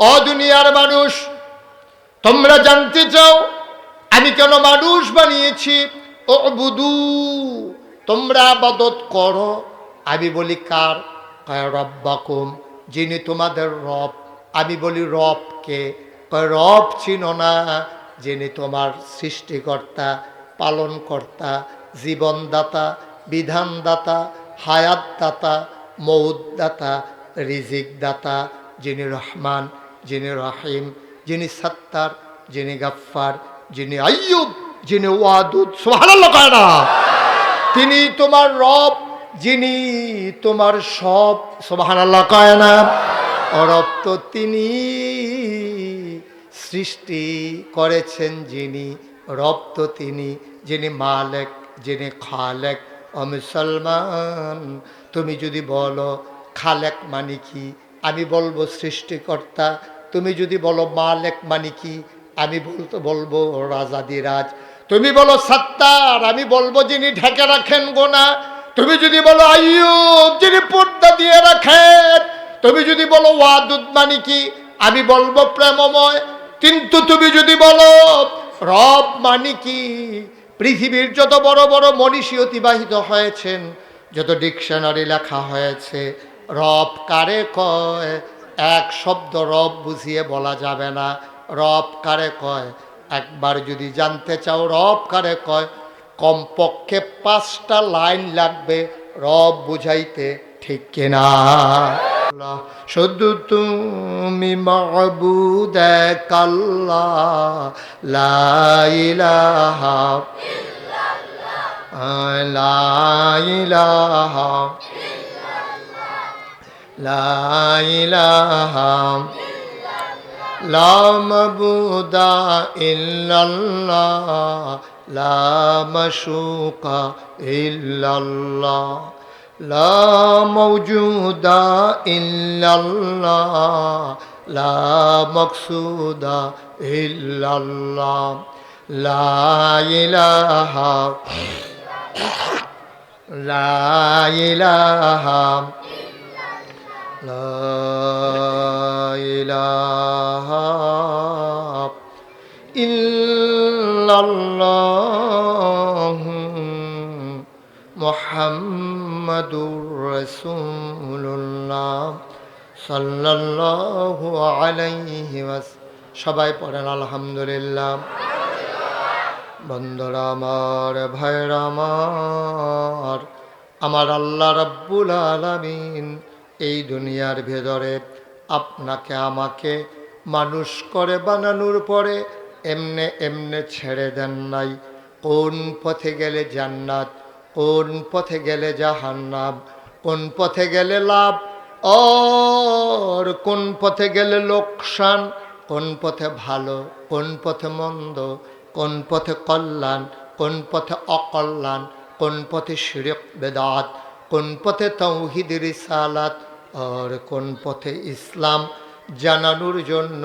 ও দুনিয়ার মানুষ, তোমরা জানতে চাও আমি কেন মানুষ বানিয়েছি? উবুদু, তোমরা ইবাদত করো। আমি বলি কার? কয় রব্বাকুম, যিনি তোমাদের রব। আমি বলি রব কে? কয় রব চিনো না? যিনি তোমার সৃষ্টিকর্তা, পালনকর্তা, জীবনদাতা, বিধানদাতা, হায়াতদাতা, মৌতদাতা, রিজিকদাতা, যিনি রহমান, যিনি রহিম, যিনি সত্তার, যিনি গাফফার, যিনি আইয়ুব, যিনি ওয়াদুদ। সুবহানাল্লাহ কয় না? তিনি তোমার রব, যিনি তোমার সব। সুবহানাল্লাহ কয় না? রব তো তিনি, সৃষ্টি করেছেন যিনি, রব তো তিনি, যিনি মালিক, যিনি খালেক। ও মুসলমান, তুমি যদি বলো খালেক মানে কি, আমি বলবো সৃষ্টিকর্তা। তুমি যদি বলো মালিক মানে কি, আমি বলবো রাজাদিরাজ। তুমি বলো সত্তার, আমি বলবো যিনি ঢেকে রাখেন গোনা। তুমি যদি বলো আইয়ুব, যিনি পর্দা দিয়ে রাখেন। তুমি যদি বলো ওয়াদুদ মানে কি, আমি বলবো প্রেমময়। কিন্তু তুমি যদি বলো রব মানে কি, পৃথিবীর যত বড় বড় মনীষী অতিবাহিত হয়েছেন, যত ডিকশনারি লেখা হয়েছে, রব কারে কয় এক শব্দ রব বুঝিয়ে বলা যাবে না। রব কারে কয় একবার যদি জানতে চাও রব কারে কয়, কমপক্ষে 5টা লাইন লাগবে রব বুঝাইতে, ঠিক কিনা? শুধু তুমি মাবুদ এক আল্লাহ, লা ইলাহা লা ইলাহা লা ইলাহা লা মাবুদা ইল্লাল্লাহ, লা মাশুকা ইল্লাল্লাহ, লা মাওজুদা ইল্লাল্লাহ, লা মাকসুদা ইল্লাল্লাহ, লা ইলাহা লা ইলাহা লা ইলাহা ইল্লাল্লাহ মুহাম্মাদুর রাসূলুল্লাহ সাল্লাল্লাহু আলাইহি ওয়াসাল্লাম। সবাই পড়েন আলহামদুলিল্লাহ। বন্ধুরা আমার, ভাইরা আমার, আমার আল্লাহ রাব্বুল আলামিন এই দুনিয়ার ভেতরে আপনাকে আমাকে মানুষ করে বানানোর পরে এমনে এমনে ছেড়ে দেন নাই। কোন পথে গেলে জান্নাত, কোন পথে গেলে জাহান্নাম, কোন পথে গেলে লাভ আর কোন পথে গেলে লোকসান, কোন পথে ভালো, কোন পথে মন্দ, কোন পথে কল্যাণ, কোন পথে অকল্যাণ, কোন পথে শিরক বেদাত, কোন পথে তাওহীদ রিসালাত আর কোন পথে ইসলাম জানানোর জন্য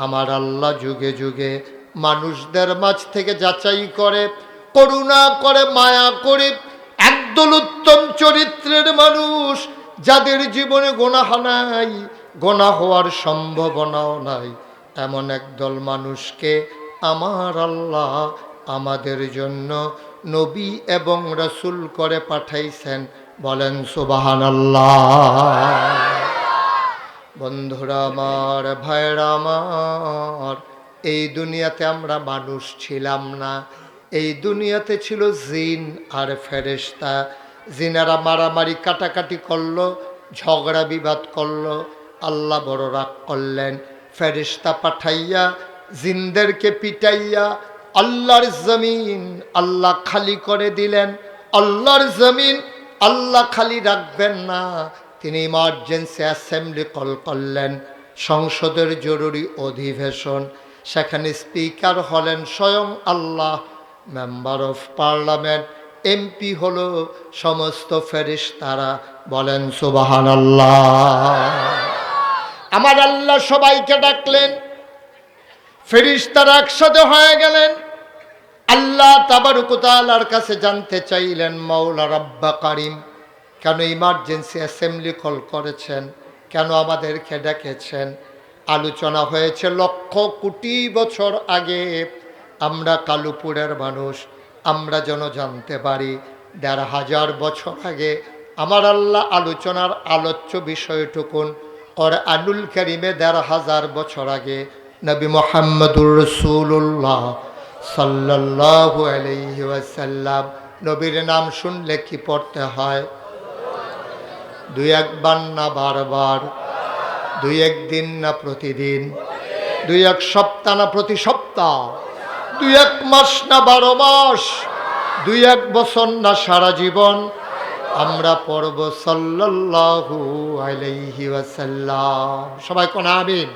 আমার আল্লাহ যুগে যুগে মানুষদের মাঝ থেকে যাচাই করে, করুণা করে, মায়া করে একদল উত্তম চরিত্রের মানুষ যাদের জীবনে গুনাহ নাই, গুনাহ হওয়ার সম্ভাবনাও নাই, এমন একদল মানুষকে আমার আল্লাহ আমাদের জন্য নবী এবং রাসূল করে পাঠাইছেন। বলেন সুবহানাল্লাহ। বন্ধুরা আমার, ভাইরা আমার, এই দুনিয়াতে আমরা মানুষ ছিলাম না। এই দুনিয়াতে ছিল জিন আর ফেরেশতা। জিনেরা মারামারি কাটাকাটি করলো, ঝগড়া বিবাদ করলো। আল্লাহ বড় রাগ করলেন, ফেরেশতা পাঠাইয়া জিনদেরকে পিটাইয়া আল্লাহর জমিন আল্লাহ খালি করে দিলেন। আল্লাহর জমিন আল্লাহ খালি রাখবেন না, তিনি ইমার্জেন্সি অ্যাসেম্বলি কল করলেন, সংসদের জরুরি অধিবেশন। সেখানে স্পিকার হলেন স্বয়ং আল্লাহ, মেম্বার অফ পার্লামেন্ট, এমপি হলো সমস্ত ফেরেশতারা। বলেন সুবহানাল্লাহ। আমার আল্লাহ সবাইকে ডাকলেন, ফেরেশতারা একসাথে হয়ে গেলেন। আল্লাহ তাবারক ওয়া তাআলার কাছে জানতে চাইলেন, মাওলা রাব্বা কারীম, কেন ইমার্জেন্সি অ্যাসেম্বলি কল করেছেন, কেন আমাদেরকে ডেকেছেন? আলোচনা হয়েছে লক্ষ কোটি বছর আগে। আমরা কালুপুরের মানুষ, আমরা যেন জানতে পারি ১,৫০০ বছর আগে আমার আল্লাহ আলোচনার আলোচ্য বিষয়টুকুন কোরআনুল কারীমে ১,৫০০ বছর আগে নবী মুহাম্মদুর রাসূলুল্লাহ সাল্লাল্লাহু আলাইহি ওয়াসাল্লাম, নবীর নাম শুনলে কি পড়তে হয়? দুই একবার না বারবার? দুই একদিন না প্রতিদিন? দুই এক সপ্তাহ না প্রতি সপ্তাহ? দুই এক মাস না ১২ মাস? দুই এক বছর না সারা জীবন? আমরা পড়ব সাল্লাল্লাহু আলাইহি ওয়াসাল্লাম। সবাই কোন আমিন?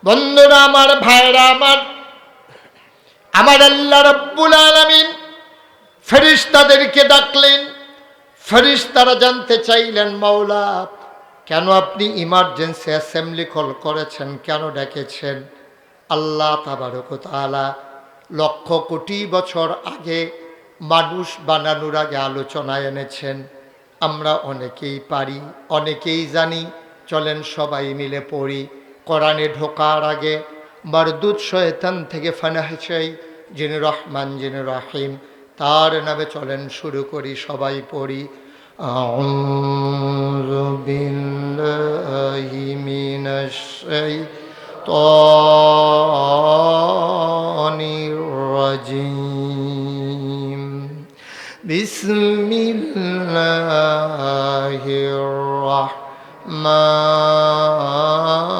বন্ধুরা আমার, ভাইরা আমার, আমার আল্লাহ রাব্বুল আলামিন ফেরেশতাদেরকে ডাকলেন। ফেরেশতারা জানতে চাইলেন, মাওলা কেন আপনি ইমার্জেন্সি অ্যাসেম্বলি কল করেছেন, কেন ডেকেছেন? আল্লাহ তাবারক ওয়া তাআলা লক্ষ কোটি বছর আগে মানুষ বানানোর আগে আলোচনায় এনেছেন। আমরা অনেকেই পারি, অনেকেই জানি। চলেন সবাই মিলে পড়ি। কোরআনে ঢোকার আগে মারদুদ শয়তান থেকে ফানাহ চাই, যিনি রহমান যিনি রহিম, তার নামে চলেন শুরু করি, সবাই পড়ি। আউযু বিল্লাহি মিনাশ শাইতানির রাজিম। বিসমিল্লাহির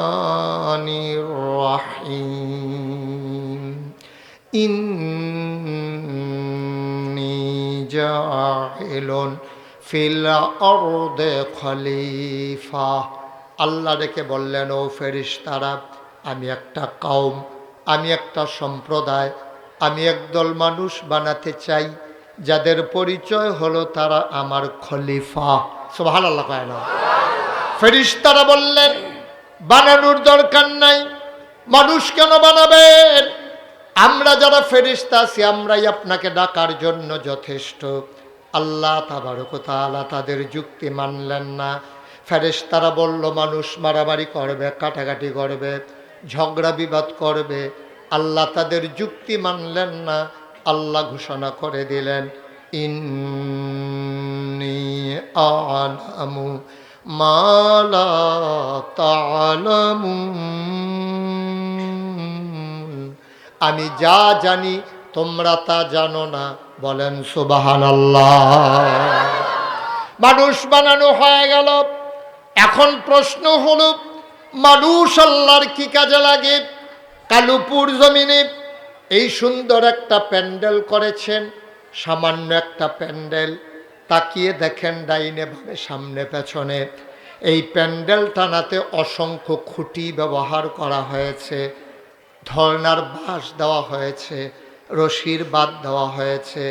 রাহমানির রাহিম। ইন্নী জাইলুন ফিল আরদে খলিফা। আল্লাহ ডেকে বললেন, ও ফেরেশতারা, আমি একটা কওম, আমি একটা সম্প্রদায়, আমি একদল মানুষ বানাতে চাই যাদের পরিচয় হলো তারা আমার খলিফা। সুবহানাল্লাহ কয় না? ফেরেশতারা বললেন, বানানোর দরকার নাই, মানুষ কেন বানাবেন? আমরা যারা ফেরেশতা আছি আমরাই আপনাকে ডাকার জন্য যথেষ্ট। আল্লাহ তাবারক ওয়া তাআলা তাদের যুক্তি মানলেন না। ফেরেশতারা বলল, মানুষ মারামারি করবে, কাটাকাটি করবে, ঝগড়া বিবাদ করবে। আল্লাহ তাদের যুক্তি মানলেন না। আল্লাহ ঘোষণা করে দিলেন, ইন্নী আ'লামু মা লা তা'লামুন। আমি যা জানি তোমরা তা জানো না। বলেন সুবহানাল্লাহ। মানুষ বানানো হয়ে গেল। এখন প্রশ্ন হলো, মানুষ আল্লাহর কি কাজে লাগে? কালুপুর জমিনে এই সুন্দর একটা প্যান্ডেল করেছেন, সামান্য একটা প্যান্ডেল। তাকিয়ে দেখেন ডাইনে বামে সামনে পেছনে, এই প্যান্ডেল টানাতে অসংখ্য খুঁটি ব্যবহার করা হয়েছে, ধরনার বাঁশ দেওয়া হয়েছে, রশির বাঁধ দেওয়া হয়েছে।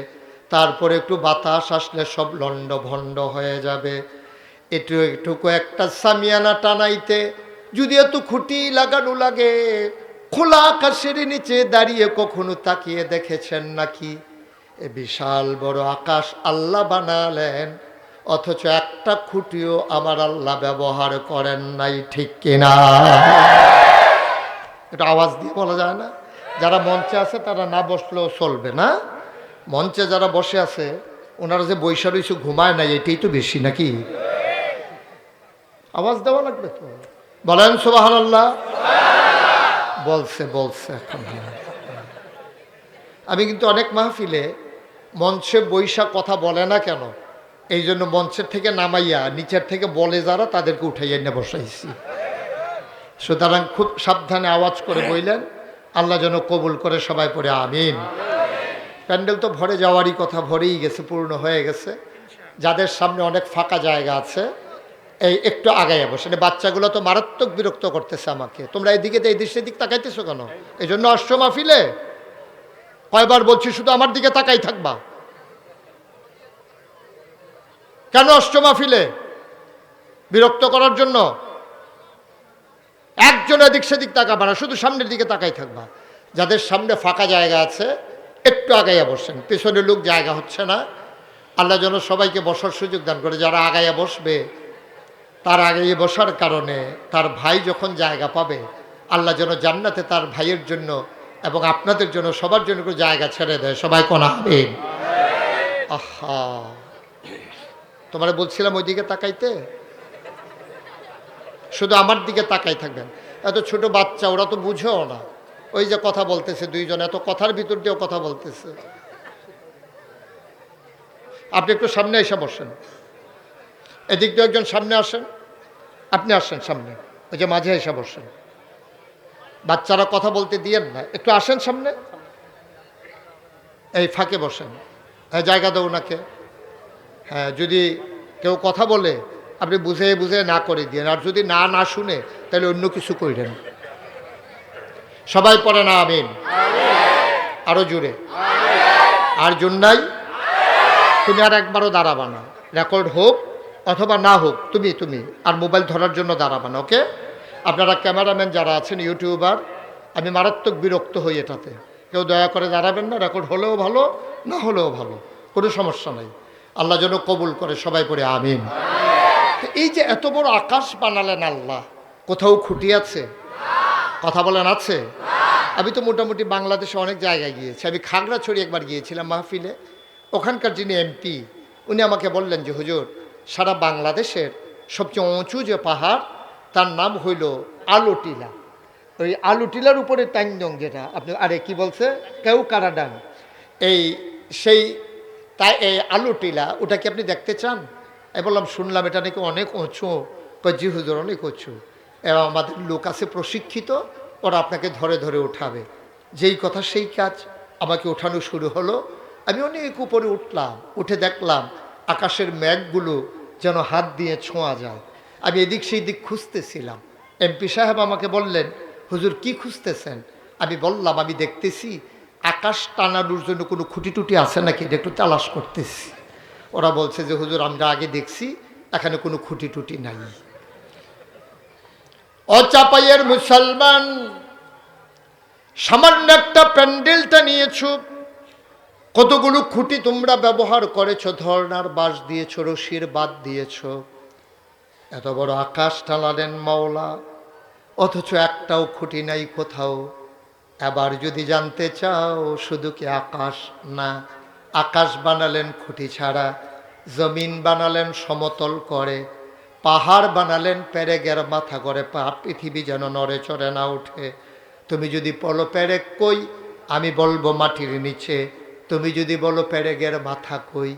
তারপরে একটু বাতাস আসলে সব লণ্ডভণ্ড হয়ে যাবে। এটুকু একটা সামিয়ানা টানাইতে যদি এত খুঁটি লাগানো লাগে, খোলা আকাশের নিচে দাঁড়িয়ে কখনো তাকিয়ে দেখেছেন নাকি? এ বিশাল বড় আকাশ আল্লাহ বানালেন, অথচ একটা খুঁটিও আমার আল্লাহ ব্যবহার করেন নাই, ঠিক কিনা? এটা আওয়াজ দিয়ে বলা যায় না? যারা মঞ্চে আছে তারা না বসলেও চলবে না? মঞ্চে যারা বসে আছে ওনারা যে বৈশা রইছে ঘুমায় নাই, এটাই তো বেশি নাকি? আওয়াজ দেওয়া লাগবে তো। বলেন সুবহানাল্লাহ। বলছে এখন। আমি কিন্তু অনেক মাহফিলে মঞ্চে বৈশা কথা বলে না কেন, এই জন্য মঞ্চের থেকে নামাইয়া নিচের থেকে বলে যারা তাদেরকে উঠাইয়া নিয়ে বসাইছি। সুতরাং খুব সাবধানে আওয়াজ করে বললেন, আল্লাহ যেন কবুল করে। সবাই পড়ে আমিন। প্যান্ডেল তো ভরে যাওয়ারই কথা, ভরেই গেছে, পূর্ণ হয়ে গেছে। যাদের সামনে অনেক ফাঁকা জায়গা আছে এই একটু আগাইয়া বসে। বাচ্চাগুলো তো মারাত্মক বিরক্ত করতেছে আমাকে, তোমরা এদিকে এই দৃশ্যের দিক তাকাইতেছো কেন? এই জন্য আসছো মাহফিলে? কয়বার বলছি শুধু আমার দিকে তাকাই থাকবা? কেন আসছো মাহফিলে? বিরক্ত করার জন্য? একজন এদিক সেদিক তাকাবা না, শুধু সামনের দিকে তাকাই থাকবা। যাদের সামনে ফাঁকা জায়গা আছে একটু আগাইয়া বসেন, পেছনে লোক জায়গা হচ্ছে না। আল্লাহ যেন সবাইকে বসার সুযোগ দান করে। যারা আগাইয়া বসবে তার আগেই বসার কারণে তার ভাই যখন জায়গা পাবে, আল্লাহ যেন জান্নাতে তার ভাইয়ের জন্য এবং আপনাদের জন্য সবার জন্য একটু জায়গা ছেড়ে দেয়। সবাই কোন আমিন। আহা, তোমারে বলছিলাম ওইদিকে তাকাইতে, শুধু আমার দিকে তাকাই থাকবেন। এত ছোট বাচ্চা, ওরা তো বুঝেও না। ওই যে কথা বলতেছে দুইজন, এত কথার ভিতর দিয়েও কথা বলতেছে। আপনি একটু সামনে এসে বসেন, এদিক দিয়ে একজন সামনে আসেন, আপনি আসেন সামনে, ওই যে মাঝে এসে বসেন। বাচ্চারা কথা বলতে দিয়েন না, একটু আসেন সামনে, এই ফাঁকে বসেন। হ্যাঁ, জায়গা দাও ওনাকে। হ্যাঁ, যদি কেউ কথা বলে আপনি বুঝে বুঝে না করে দিয়েন, আর যদি না না শুনে তাহলে অন্য কিছু করেন। সবাই পড়ে না আমিন, আরো জোরে। আর জন্যাই তুমি আর একবারও দাঁড়াবা না, রেকর্ড হোক অথবা না হোক, তুমি আর মোবাইল ধরার জন্য দাঁড়াবা না, ওকে? আপনারা ক্যামেরাম্যান যারা আছেন, ইউটিউবার, আমি মারাত্মক বিরক্ত হই এটাতে। কেউ দয়া করে দাঁড়াবেন না, রেকর্ড হলেও ভালো না হলেও ভালো, কোনো সমস্যা নাই। আল্লাহ যেন কবুল করে, সবাই পড়ে আমিন। এই যে এত বড় আকাশ বানালেন আল্লাহ, কোথাও খুঁটি আছে? কথা বলেন আছে? আমি তো মোটামুটি বাংলাদেশে অনেক জায়গায় গিয়েছি। আমি খাগড়াছড়ি একবার গিয়েছিলাম মাহফিলে। ওখানকার যিনি এমপি, উনি আমাকে বললেন যে হুজুর, সারা বাংলাদেশের সবচেয়ে উঁচু যে পাহাড়, তার নাম হইল আলোটিলা। ওই আলুটিলার উপরে টাইনডং, যেটা আপনি আরে কি বলছে, কেউ কারাডাং, সেই তাই এই আলুটিলা, ওটা কি আপনি দেখতে চান? আমি বললাম শুনলাম এটা নাকি অনেক উঁচু। জি হুজুর, অনেক উঁচু, এবং আমাদের লোক আছে প্রশিক্ষিত, ওরা আপনাকে ধরে ধরে উঠাবে। যেই কথা সেই কাজ, আমাকে ওঠানো শুরু হলো। আমি অনেক উপরে উঠলাম, উঠে দেখলাম আকাশের মেঘগুলো যেন হাত দিয়ে ছোঁয়া যায়। আমি এদিক সেই দিক খুঁজতেছিলাম। এমপি সাহেব আমাকে বললেন, হুজুর কি খুঁজতেছেন? আমি বললাম আমি দেখতেছি আকাশ টানানোর জন্য কোনো খুঁটি টুটি আছে নাকি, এটা একটু তালাশ করতেছি। ওরা বলছে যে হুজুর আমরা আগে দেখছি, এখানে কোনো খুঁটি টুটি নাই। অচাপাইয়ের মুসলমান, সামান্য একটা প্যান্ডেলটা নিয়েছ, কতগুলো খুঁটি তোমরা ব্যবহার করেছ, ধর্নার বাঁশ দিয়েছ, রশির বাদ দিয়েছ, এত বড় আকাশ টানালেন মাওলা, অথচ একটাও খুঁটি নাই কোথাও। এবার যদি জানতে চাও, শুধু কি আকাশ না, আকাশ বানালেন খুঁটি ছাড়া, জমিন বানালেন সমতল করে, পাহাড় বানালেন পেরেকের মাথা করে, পৃথিবী যেন নড়ে চড়ে না উঠে। তুমি যদি বলো পেরেক কই, আমি বলবো মাটির নিচে। তুমি যদি বলো পেরেকের মাথা কই,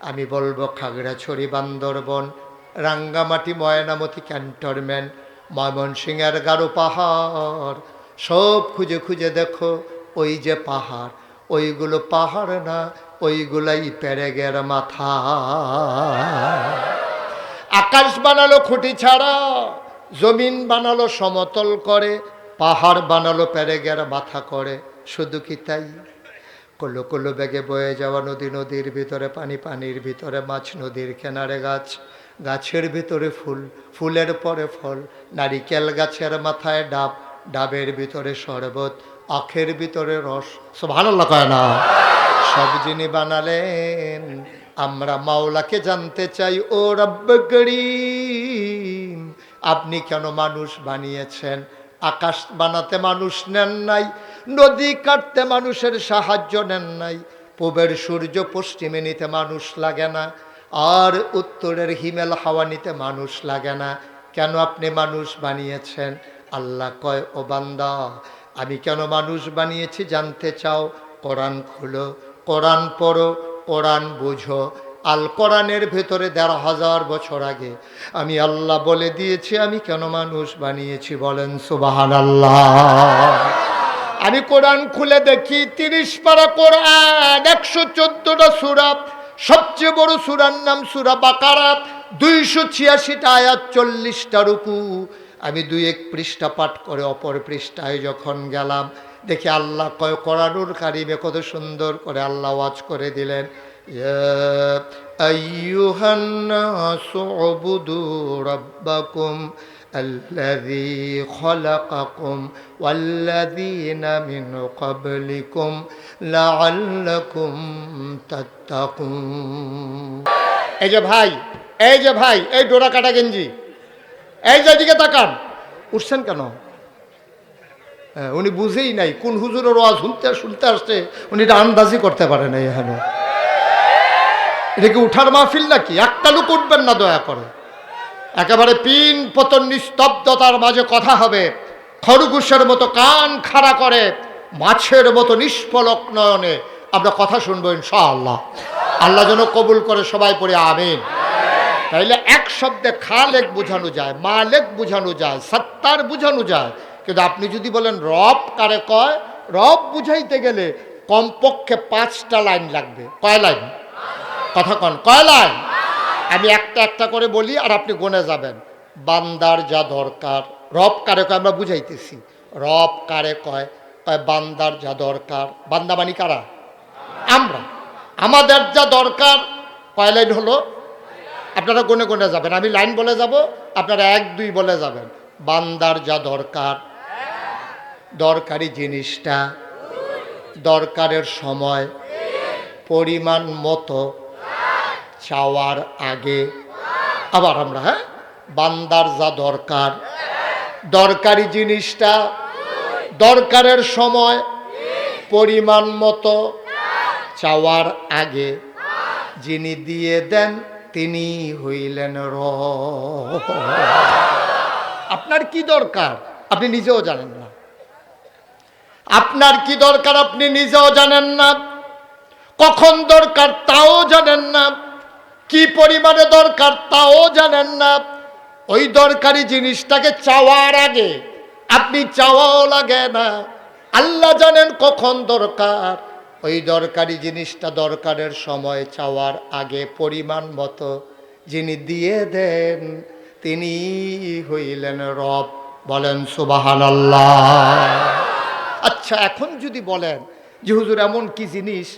আমি বলবো খাগড়াছড়ি, বান্দরবন, রাঙ্গামাটি, ময়নামতি ক্যান্টনমেন্ট, ময়মনসিংহের গারো পাহাড়। সব খুঁজে খুঁজে দেখো, ওই যে পাহাড়, ওইগুলো পাহাড় না, ওইগুলাই পেরেকের মাথা। আকাশ বানালো খুঁটি ছাড়া, জমিন বানালো সমতল করে, পাহাড় বানালো পেরেকের মাথা করে। শুধু কি তাই? কলো কলো বেগে বয়ে যাওয়া নদী, নদীর ভিতরে পানি, পানির ভিতরে মাছ, নদীর কিনারে গাছ, গাছের ভিতরে ফুল, ফুলের পরে ফল, নারিকেল গাছের মাথায় ডাব, ডাবের ভিতরে শরবত, আখের ভিতরে রস। সুবহানাল্লাহ কয় না? সব যিনি বানালেন, আমরা মাওলাকে জানতে চাই, ও রব্ব করিম, আপনি কেন মানুষ বানিয়েছেন? আকাশ বানাতে মানুষ নেন নাই, নদী কাটতে মানুষের সাহায্য নেন নাই, পূবের সূর্য পশ্চিমে নিতে মানুষ লাগে না, আর উত্তরের হিমেল হাওয়া নিতে মানুষ লাগে না। কেন আপনি মানুষ বানিয়েছেন? আল্লাহ কয়, ও বান্দা, আমি কেন মানুষ বানিয়েছি জানতে চাও? কোরআন খুলো, কোরআন পড়ো, কোরআন বুঝো। আল কোরআনের ভেতরে ১,৫০০ বছর আগে আমি আল্লাহ বলে দিয়েছি আমি কেন মানুষ বানিয়েছি। বলেন সুবহানাল্লাহ। আমি কোরআন খুলে দেখি, ৩০ পারা কোরআন, ১১৪টা সূরা, সবচেয়ে বড় সূরার নাম সূরা বাকারা, ২৮৬টা আয়াত, ৪০টা রুকু। আমি ২-১ পৃষ্ঠা পাঠ করে অপর পৃষ্ঠায় যখন গেলাম, দেখি আল্লাহ কয়, কোরআনুল কারিমে কত সুন্দর করে আল্লাহ ওয়াজ করে দিলেন, ইয়া আইয়ুহান নাসু উবুদু রাব্বাকুম আল্লাযী খালাকাকুম ওয়াল্লাযীনা মিন ক্বাবলিকুম লাআল্লাকুম তাত্তাকুন। এই যে ভাই, এই ডোরা কাটা গেঞ্জি, এই যে দিকে তাকান, উঠছেন কেন? উনি বুঝেই নাই কোন হুজুরের ওয়াজ শুনতে আসছে, উনি এটা আন্দাজি করতে পারে নাই। এখানে এটা কি উঠার মাহফিল নাকি? একটা লোক উঠবেন না দয়া করে। একেবারে পিন পতন নিস্তব্ধতার মাঝে কথা হবে, খরগোশের মতো কান খাড়া করে মাছের মতো নিষ্পলক নয়নে আমরা কথা শুনবো ইনশাআল্লাহ। আল্লাহ যেন কবুল করে, সবাই পড়ে আমিন। তাইলে এক শব্দে খালেক বোঝানো যায়, মালেক বোঝানো যায়, সত্তার বোঝানো যায়, কিন্তু আপনি যদি বলেন রব কারে কয়, রব বুঝাইতে গেলে কমপক্ষে 5টা লাইন লাগবে। কয় লাইন? কথা কন, কয় লাইন? আমি একটা একটা করে বলি আর আপনি গনে যাবেন। বান্দার যা দরকার, রব কারে কয় আমরা বুঝাইতেছি। রব কারে কয়? কয় বান্দার যা দরকার। বান্দা মানি কারা? আমরা। আমাদের যা দরকার কয় লাইন হলো? আপনারা গনে গনে যাবেন, আমি লাইন বলে যাব, আপনারা 1 2 বলে যাবেন। বান্দার যা দরকার, দরকারি জিনিসটা দরকারের সময় পরিমাণ মতো চাওয়ার আগে। আবার আমরা, বান্দার যা দরকার, দরকারি জিনিসটা দরকারের সময় পরিমাণ মতো চাওয়ার আগে যিনি দিয়ে দেন তিনি হইলেন রব। আপনার কি দরকার আপনি নিজেও জানেন না। আপনার কি দরকার আপনি নিজেও জানেন না। কখন দরকার তাও জানেন না। কি পরিমাণে দরকার তাও জানেন না। ওই দরকারি জিনিসটাকে চাওয়ার আগে আপনি চাওয়াও লাগে না। আল্লাহ জানেন কখন দরকার। ওই দরকারি জিনিসটা দরকারের সময় চাওয়ার আগে পরিমাণ মতো যিনি দিয়ে দেন তিনি হইলেন রব। বলেন সুবহানাল্লাহ। আচ্ছা, এখন যদি বলেন যে হুজুর এমন কি জিনিস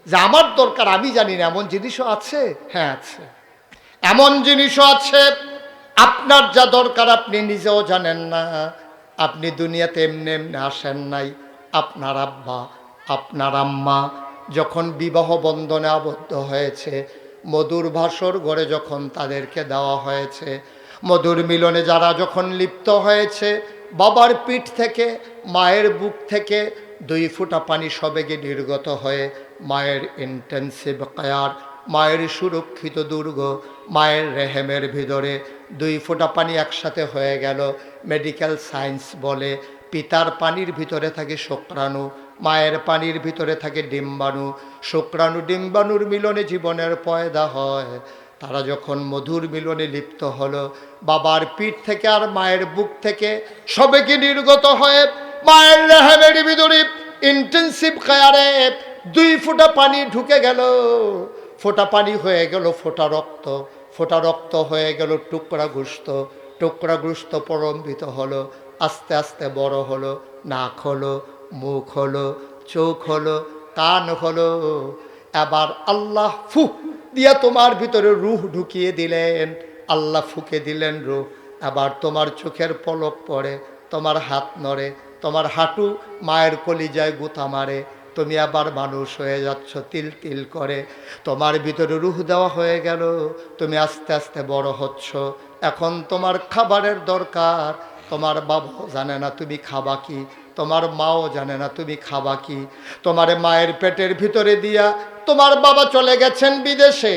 যে আমার দরকার আমি জানি না, এমন জিনিসও আছে? হ্যাঁ আছে, এমন জিনিসও আছে। আপনার যা দরকার আপনি নিজেও জানেন না। আপনি দুনিয়াতে এমনি এমনি আসেন নাই। আপনার আব্বা আপনার আম্মা যখন বিবাহ বন্ধনে আবদ্ধ হয়েছে, মধুর ভাসর ঘরে যখন তাদেরকে দেওয়া হয়েছে, মধুর মিলনে যারা যখন লিপ্ত হয়েছে, বাবার পিঠ থেকে মায়ের বুক থেকে 2 ফোঁটা পানি সবেগে নির্গত হয়ে মায়ের ইন্টেন্সিভ কেয়ার, মায়ের সুরক্ষিত দুর্গ, মায়ের রেহেমের ভিতরে 2 ফোঁটা পানি একসাথে হয়ে গেল। মেডিকেল সায়েন্স বলে পিতার পানির ভিতরে থাকে শুক্রাণু, মায়ের পানির ভিতরে থাকে ডিম্বাণু। শুক্রাণু ডিম্বাণুর মিলনে জীবনের পয়দা হয়। তারা যখন মধুর মিলনে লিপ্ত হলো, বাবার পিঠ থেকে আর মায়ের বুক থেকে সবেগে নির্গত হয়ে মায়ের রেহেমের ভিতরে ইন্টেন্সিভ কেয়ারে 2 ফোঁটা পানি ঢুকে গেল। ফোঁটা পানি হয়ে গেল ফোঁটা রক্ত, ফোঁটা রক্ত হয়ে গেল টুকরা গোশত, টুকরা গোশত প্রলম্বিত হলো, আস্তে আস্তে বড় হলো, নাক হলো, মুখ হলো, চোখ হলো, কান হলো। এবার আল্লাহ ফুক দিয়া তোমার ভিতরে রূহ ঢুকিয়ে দিলেন। আল্লাহ ফুকে দিলেন রূহ। এবার তোমার চোখের পলক পড়ে, তোমার হাত নড়ে, তোমার হাঁটু মায়ের কলিজায় গুঁতা মারে, তুমি আবার মানুষ হয়ে যাচ্ছ তিল তিল করে। তোমার ভিতরে রূহ দেওয়া হয়ে গেল, তুমি আস্তে আস্তে বড় হচ্ছ। এখন তোমার খাবারের দরকার। তোমার বাবাও জানে না তুমি খাবা কি, তোমার মাও জানে না তুমি খাবা কি। তোমার মায়ের পেটের ভিতরে দিয়া তোমার বাবা চলে গেছেন বিদেশে,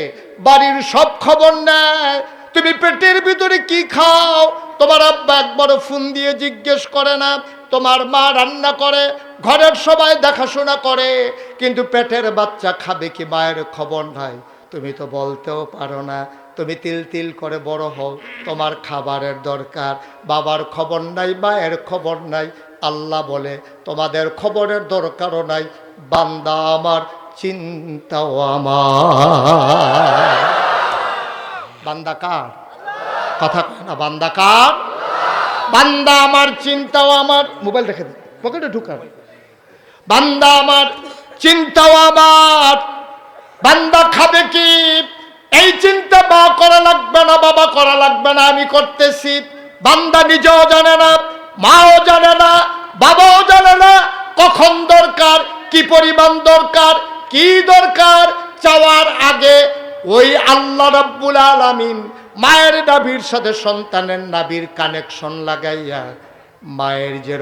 বাড়ির সব খবর নেয়। তুমি পেটের ভিতরে কি খাও তোমার আব্বা একবারও ফোন দিয়ে জিজ্ঞেস করে না। তোমার মা রান্না করে, ঘরের সবাই দেখাশোনা করে, কিন্তু পেটের বাচ্চা খাবে কি মায়ের খবর নাই। তুমি তো বলতেও পারো না। তুমি তিল তিল করে বড় হও, তোমার খাবারের দরকার। বাবার খবর নাই, মায়ের খবর নাই। আল্লাহ বলে তোমাদের খবরের দরকারও নাই, বান্দা আমার চিন্তাও আমার। বান্দা কার? কথা কয় না। বান্দা কার? বান্দা আমার চিন্তাও আমার। মোবাইল রেখে দিন, পকেটে ঢুকান। বান্দা আমার চিন্তাও আমার। বান্দা খাবে কি এই চিন্তা মা করা লাগবে না, বাবা করা লাগবে না, আমি করতেছি। বান্দা নিজেও জানে না, মাও জানে না, বাবাও জানে না কখন দরকার, কি পরিমাণ দরকার, কি দরকার। চাওয়ার আগে ওই আল্লাহ রাব্বুল আলামিন মায়ের নাভির সাথে সন্তানের নাভির কানেকশন লাগাইয়া মায়ের যে